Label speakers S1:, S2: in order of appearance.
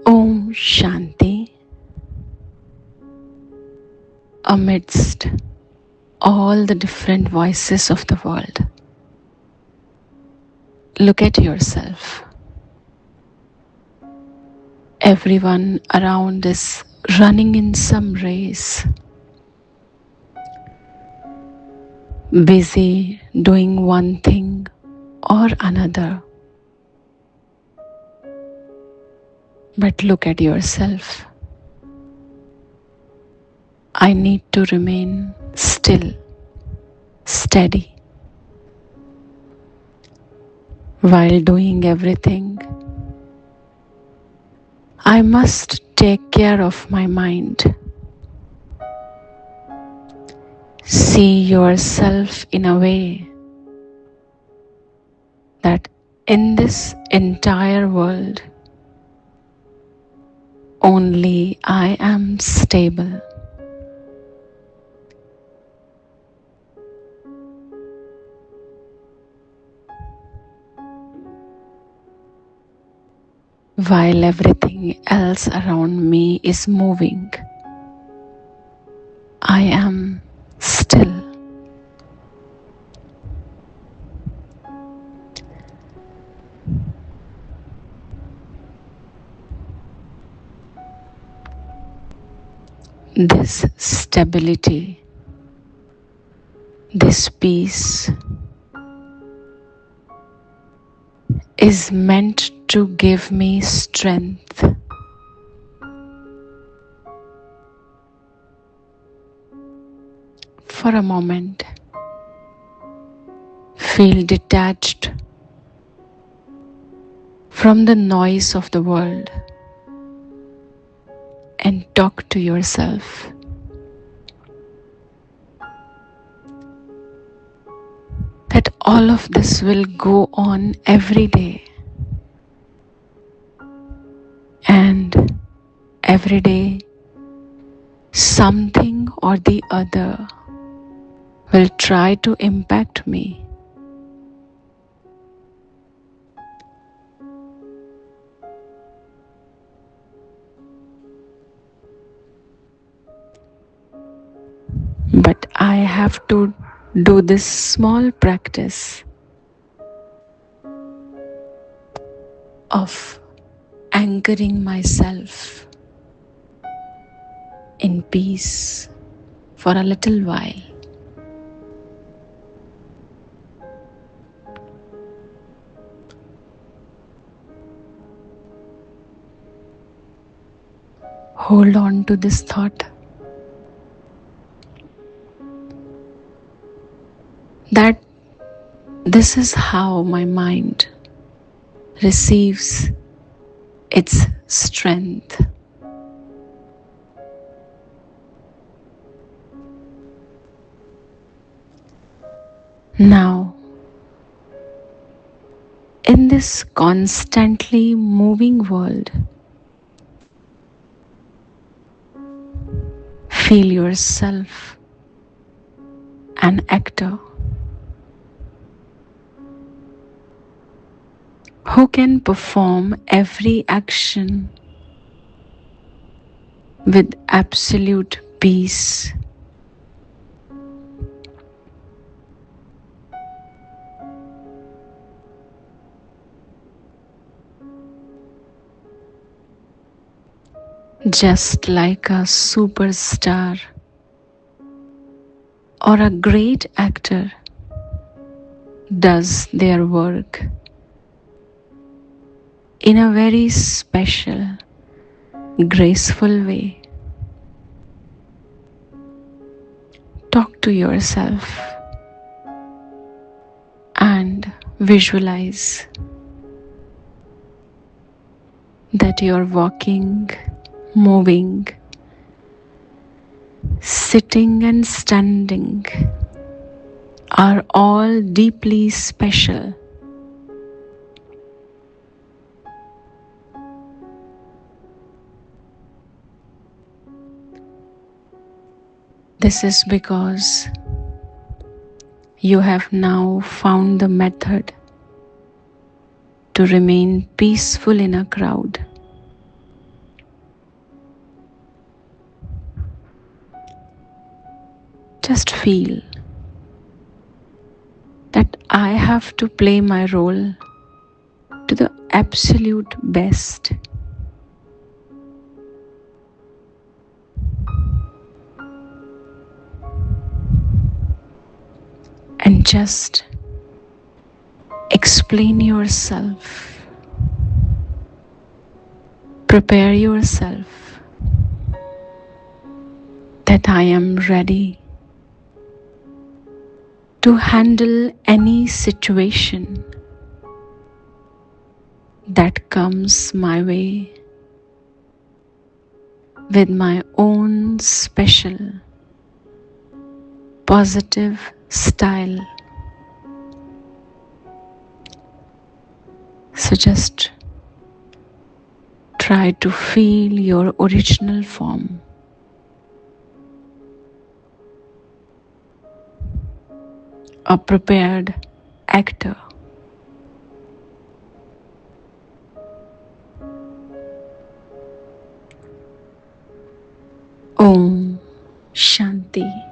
S1: Om Shanti. Amidst all the different voices of the world, look at yourself. Everyone around is running in some race, busy doing one thing or another. But look at yourself. I need to remain still, steady. While doing everything, I must take care of my mind. See yourself in a way that in this entire world, only I am stable. While everything else around me is moving, I am still. This stability, this peace is meant to give me strength. For a moment, feel detached from the noise of the world and talk to yourself. That all of this will go on every day, and every day something or the other will try to impact me. But I have to do this small practice of anchoring myself in peace for a little while. Hold on to this thought that this is how my mind receives its strength. Now, in this constantly moving world, feel yourself an actor who can perform every action with absolute peace. Just like a superstar or a great actor does their work in a very special, graceful way. Talk to yourself and visualize that you're walking, moving, sitting and standing are all deeply special. This is because you have now found the method to remain peaceful in a crowd Just feel that I have to play my role to the absolute best. And just explain yourself, prepare yourself that I am ready to handle any situation that comes my way with my own special positive style. So just try to feel your original form. A prepared actor. Om Shanti.